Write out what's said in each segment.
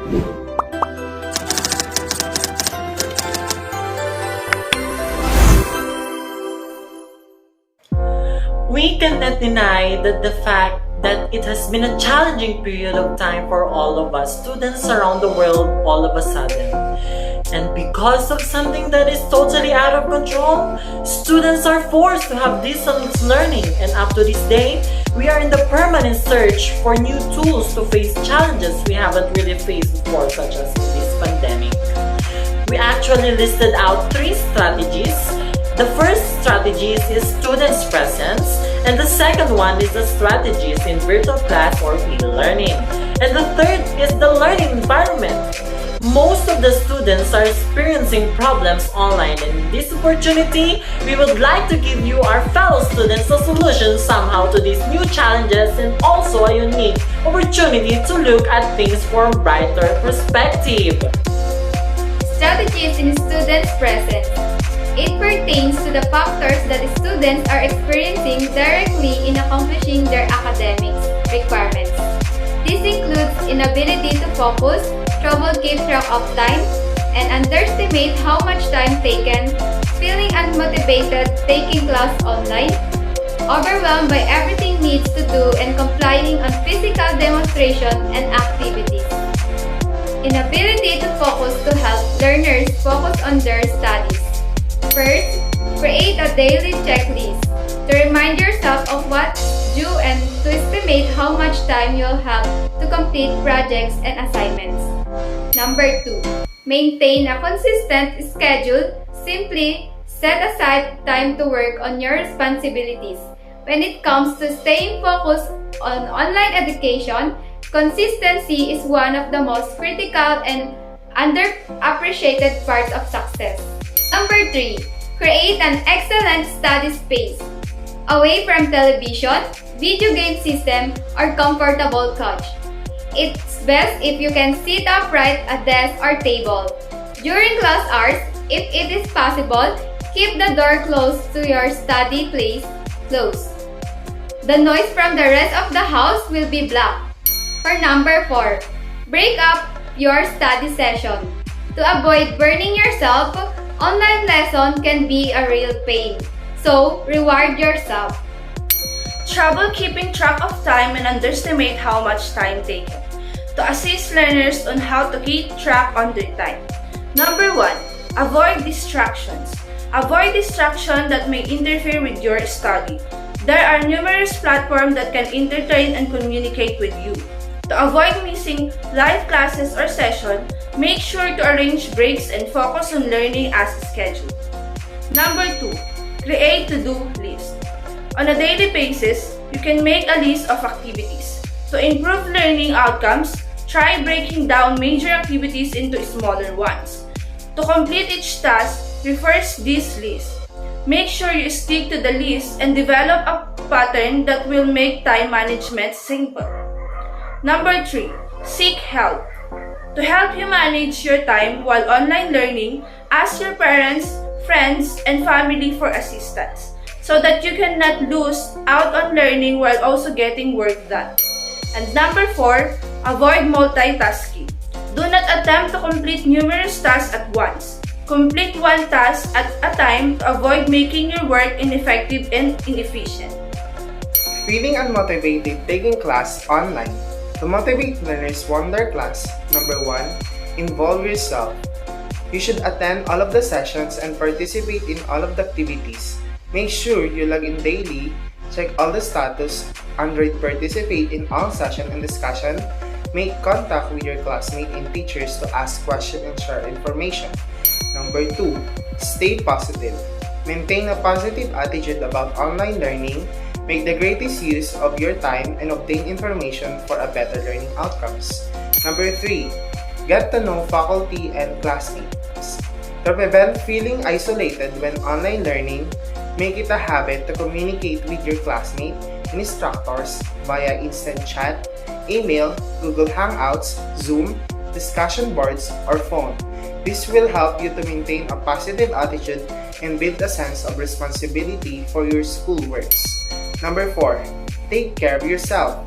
We cannot deny that the fact that it has been a challenging period of time for all of us students around the world all of a sudden. And because of something that is totally out of control, students are forced to have distance learning, and up to this day, we are in the permanent search for new tools to face challenges we haven't really faced before, such as this pandemic. We actually listed out 3 strategies. The first strategy is students' presence, and the second one is the strategies in virtual class or e-learning. And the third is the learning environment. Most of the students are experiencing problems online, and in this opportunity, we would like to give you, our fellow students, a solution somehow to these new challenges and also a unique opportunity to look at things from a brighter perspective. Strategies in students' presence. It pertains to the factors that students are experiencing directly in accomplishing their academic requirements. This includes inability to focus, trouble keep track of time, and underestimate how much time taken, feeling unmotivated taking class online, overwhelmed by everything needs to do and complying on physical demonstration and activities. Inability to focus to help learners focus on their studies. First, create a daily checklist to remind yourself of what's due and to estimate how much time you'll have to complete projects and assignments. Number 2, maintain a consistent schedule. Simply set aside time to work on your responsibilities. When it comes to staying focused on online education, consistency is one of the most critical and underappreciated parts of success. Number 3, create an excellent study space. Away from television, video game system, or comfortable couch. It's best if you can sit upright at desk or table. During class hours, if it is possible, keep the door closed to your study place closed. The noise from the rest of the house will be blocked. For number 4, break up your study session. To avoid burning yourself, online lesson can be a real pain. So, reward yourself. Trouble keeping track of time and underestimate how much time taken. To assist learners on how to keep track on their time. Number 1, avoid distractions. Avoid distraction that may interfere with your study. There are numerous platforms that can entertain and communicate with you. To avoid missing live classes or session, make sure to arrange breaks and focus on learning as scheduled. Number 2, create to-do list. On a daily basis, you can make a list of activities. To improve learning outcomes, try breaking down major activities into smaller ones. To complete each task, reverse this list. Make sure you stick to the list and develop a pattern that will make time management simple. Number 3, seek help. To help you manage your time while online learning, ask your parents, friends, and family for assistance so that you cannot lose out on learning while also getting work done. And number 4, avoid multitasking. Do not attempt to complete numerous tasks at once. Complete one task at a time to avoid making your work ineffective and inefficient. Feeling unmotivated taking class online. To motivate learners on their class, number 1, involve yourself. You should attend all of the sessions and participate in all of the activities. Make sure you log in daily, check all the status, Android participate in all session and discussion, make contact with your classmates and teachers to ask questions and share information. Number 2, stay positive. Maintain a positive attitude about online learning. Make the greatest use of your time and obtain information for a better learning outcomes. Number 3, get to know faculty and classmates. To prevent feeling isolated when online learning, make it a habit to communicate with your classmates and instructors via instant chat, email, Google Hangouts, Zoom, discussion boards, or phone. This will help you to maintain a positive attitude and build a sense of responsibility for your schoolworks. Number 4, take care of yourself.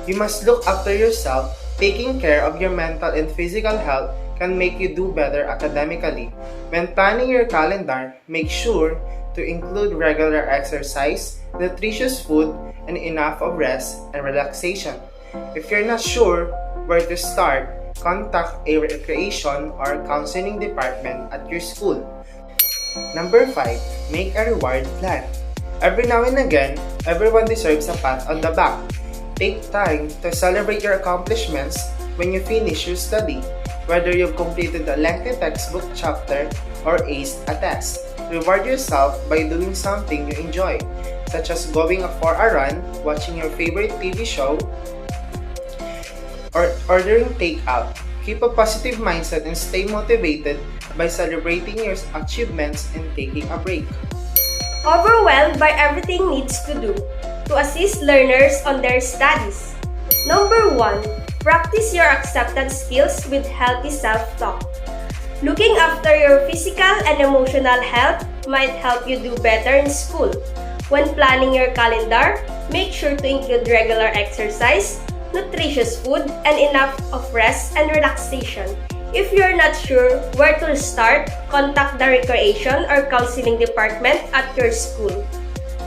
You must look after yourself Taking care of your mental and physical health can make you do better academically. When planning your calendar, make sure to include regular exercise, nutritious food, and enough of rest and relaxation. If you're not sure where to start, contact a recreation or counseling department at your school. Number 5. Make a reward plan. Every now and again, everyone deserves a pat on the back. Take time to celebrate your accomplishments when you finish your study, whether you've completed a lengthy textbook chapter or aced a test. Reward yourself by doing something you enjoy, such as going for a run, watching your favorite TV show, or ordering takeout. Keep a positive mindset and stay motivated by celebrating your achievements and taking a break. Overwhelmed by everything needs to do to assist learners on their studies. Number 1. Practice your acceptance skills with healthy self-talk. Looking after your physical and emotional health might help you do better in school. When planning your calendar, make sure to include regular exercise, nutritious food, and enough of rest and relaxation. If you're not sure where to start, contact the recreation or counseling department at your school.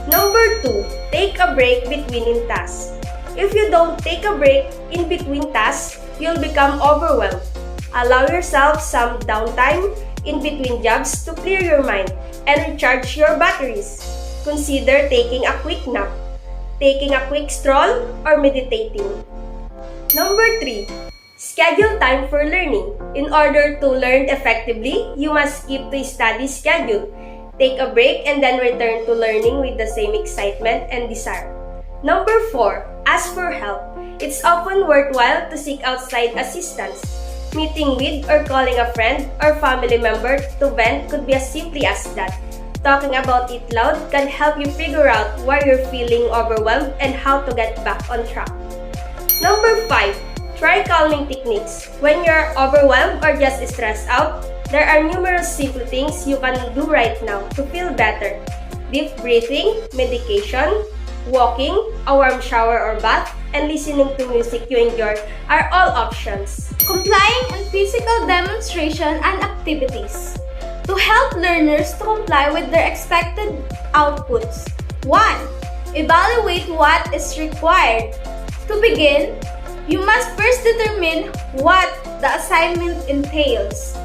Number 2. Take a break between tasks. If you don't take a break in between tasks, you'll become overwhelmed. Allow yourself some downtime in between jobs to clear your mind and recharge your batteries. Consider taking a quick nap, taking a quick stroll, or meditating. Number 3. Schedule time for learning. In order to learn effectively, you must keep to a study schedule. Take a break and then return to learning with the same excitement and desire. Number 4. Ask for help. It's often worthwhile to seek outside assistance. Meeting with or calling a friend or family member to vent could be as simply as that. Talking about it loud can help you figure out why you're feeling overwhelmed and how to get back on track. Number 5. Try calming techniques. When you're overwhelmed or just stressed out, there are numerous simple things you can do right now to feel better. Deep breathing, medication, walking, a warm shower or bath, and listening to music you enjoy are all options. Complying in physical demonstration and activities. To help learners to comply with their expected outputs. 1. Evaluate what is required. To begin, you must first determine what the assignment entails.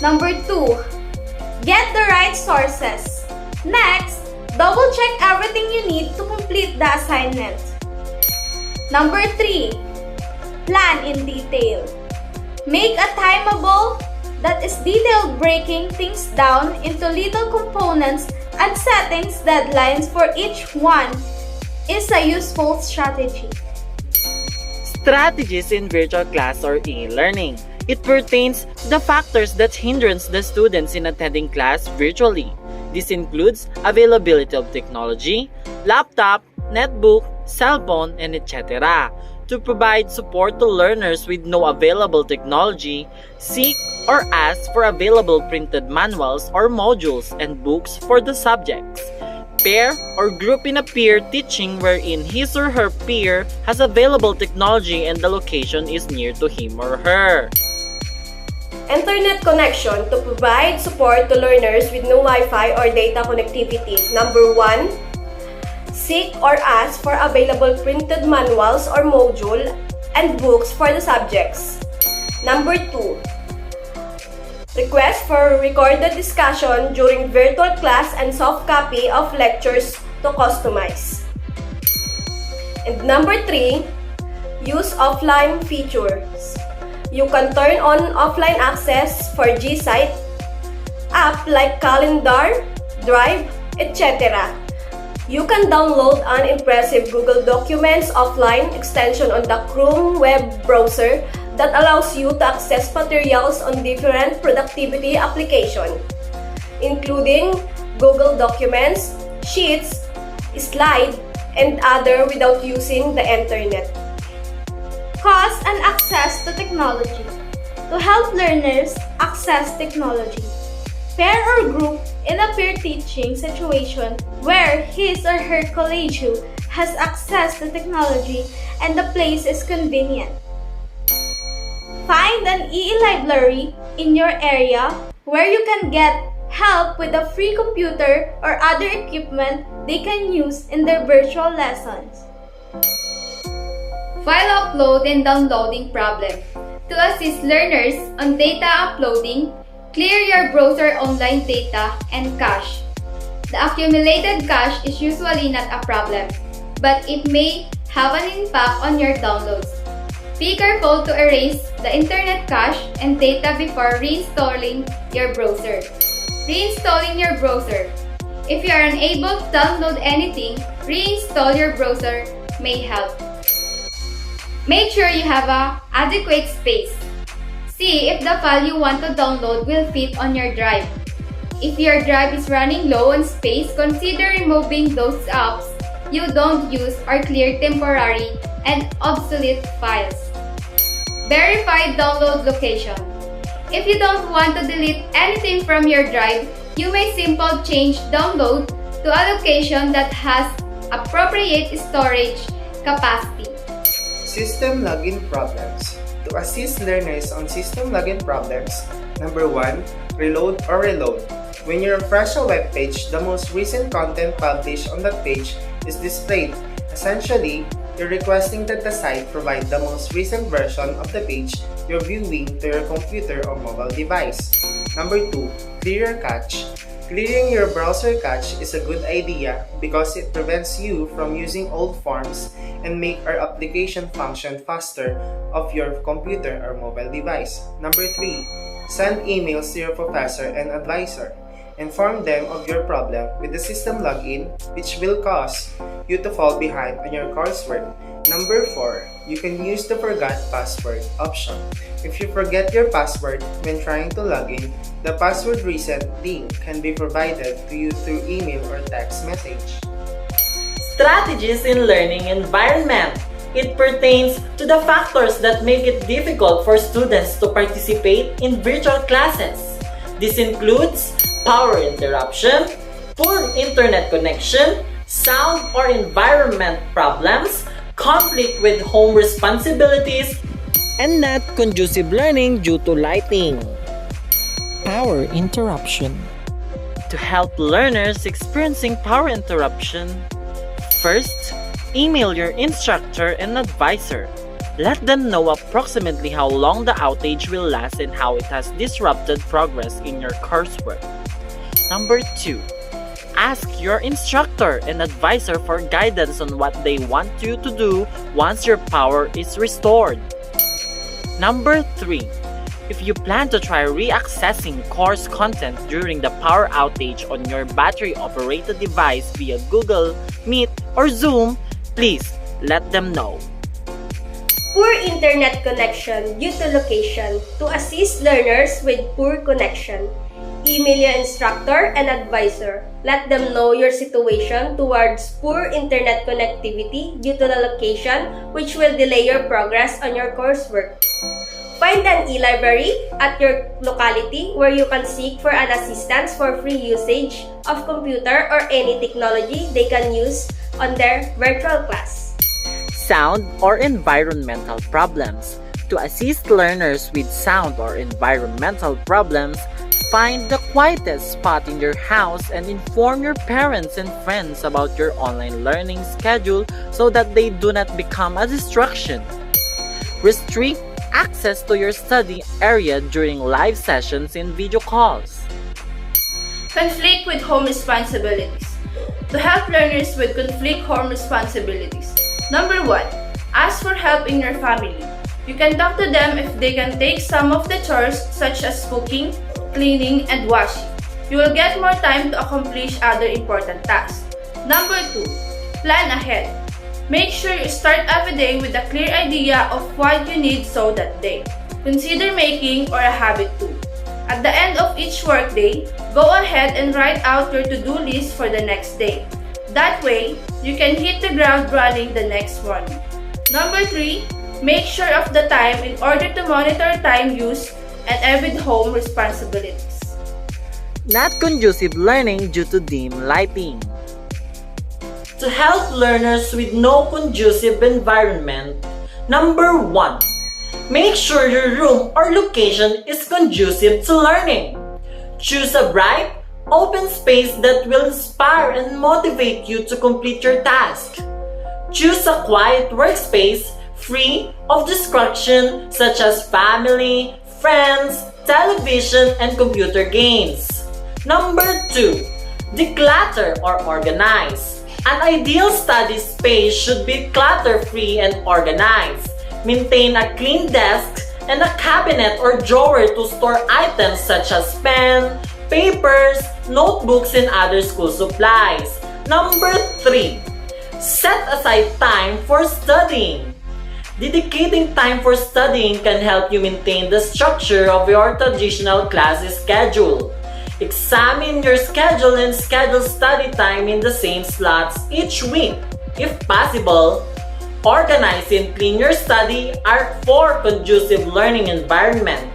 Number 2. Get the right sources. Next, double-check everything you need to complete the assignment. Number 3. Plan in detail. Make a timetable that is detailed, breaking things down into little components and setting deadlines for each one is a useful strategy. Strategies in virtual class or e-learning. It pertains to the factors that hindrance the students in attending class virtually. This includes availability of technology, laptop, netbook, cell phone, and etc. To provide support to learners with no available technology, seek or ask for available printed manuals or modules and books for the subjects. Pair or group in a peer teaching wherein his or her peer has available technology and the location is near to him or her. Internet connection to provide support to learners with no Wi-Fi or data connectivity. Number 1. Seek or ask for available printed manuals or module and books for the subjects. Number 2. Request for recorded discussion during virtual class and soft copy of lectures to customize. And number 3. Use offline features. You can turn on offline access for G-Site, app like Calendar, Drive, etc. You can download an impressive Google Documents offline extension on the Chrome web browser that allows you to access materials on different productivity applications, including Google Documents, Sheets, Slide, and other without using the internet. Cost and access to technology. To help learners access technology. Pair or group in a peer teaching situation where his or her colleague has access to technology and the place is convenient. Find an e-library in your area where you can get help with a free computer or other equipment they can use in their virtual lessons. File upload and downloading problem. To assist learners on data uploading, clear your browser online data and cache. The accumulated cache is usually not a problem, but it may have an impact on your downloads. Be careful to erase the internet cache and data before reinstalling your browser. Reinstalling your browser. If you are unable to download anything, reinstall your browser may help. Make sure you have an adequate space. See if the file you want to download will fit on your drive. If your drive is running low on space, consider removing those apps you don't use or clear temporary and obsolete files. Verify download location. If you don't want to delete anything from your drive, you may simply change download to a location that has appropriate storage capacity. System login problems. To assist learners on system login problems, number 1, reload or reload. When you refresh a web page, the most recent content published on that page is displayed. Essentially, you're requesting that the site provide the most recent version of the page you're viewing to your computer or mobile device. Number 2, clear your cache. Clearing your browser cache is a good idea because it prevents you from using old forms and make our application function faster of your computer or mobile device. Number 3, send emails to your professor and advisor. Inform them of your problem with the system login, which will cause you to fall behind on your coursework. Number 4, you can use the forgot password option. If you forget your password when trying to log in, the password reset link can be provided to you through email or text message. Strategies in learning environment. It pertains to the factors that make it difficult for students to participate in virtual classes. This includes power interruption, poor internet connection, sound or environment problems, conflict with home responsibilities, and not conducive learning due to lighting. Power interruption. To help learners experiencing power interruption, first, email your instructor and advisor. Let them know approximately how long the outage will last and how it has disrupted progress in your coursework. Number 2, ask your instructor and advisor for guidance on what they want you to do once your power is restored. Number 3, if you plan to try re-accessing course content during the power outage on your battery-operated device via Google Meet or Zoom, please let them know. Poor internet connection due to location. To assist learners with poor connection, email your instructor and advisor. Let them know your situation towards poor internet connectivity due to the location, which will delay your progress on your coursework. Find an e-library at your locality where you can seek for an assistance for free usage of computer or any technology they can use on their virtual class. Sound or environmental problems. To assist learners with sound or environmental problems, find the quietest spot in your house and inform your parents and friends about your online learning schedule so that they do not become a distraction. Restrict access to your study area during live sessions and video calls. Conflict with home responsibilities. To help learners with conflict home responsibilities. Number 1, ask for help in your family. You can talk to them if they can take some of the chores such as cooking, cleaning, and washing. You will get more time to accomplish other important tasks. Number 2, plan ahead. Make sure you start every day with a clear idea of what you need so that day. Consider making or a habit too. At the end of each workday, go ahead and write out your to-do list for the next day. That way, you can hit the ground running the next morning. Number 3, make sure of the time in order to monitor time use and evade home responsibilities. Not conducive learning due to dim lighting. To help learners with no conducive environment, number 1, Make sure your room or location is conducive to learning. Choose a bright, open space that will inspire and motivate you to complete your task. Choose a quiet workspace free of distraction such as family, friends, television, and computer games. Number 2. Declutter or organize. An ideal study space should be clutter-free and organized. Maintain a clean desk and a cabinet or drawer to store items such as pen, papers, notebooks, and other school supplies. Number 3. Set aside time for studying. Dedicating time for studying can help you maintain the structure of your traditional class schedule. Examine your schedule and schedule study time in the same slots each week. If possible, organize and clean your study art for conducive learning environment.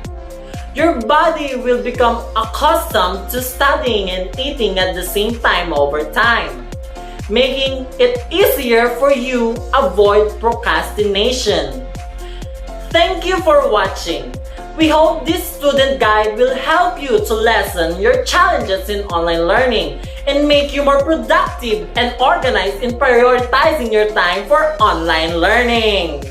Your body will become accustomed to studying and eating at the same time over time, making it easier for you to avoid procrastination. Thank you for watching. We hope this student guide will help you to lessen your challenges in online learning and make you more productive and organized in prioritizing your time for online learning.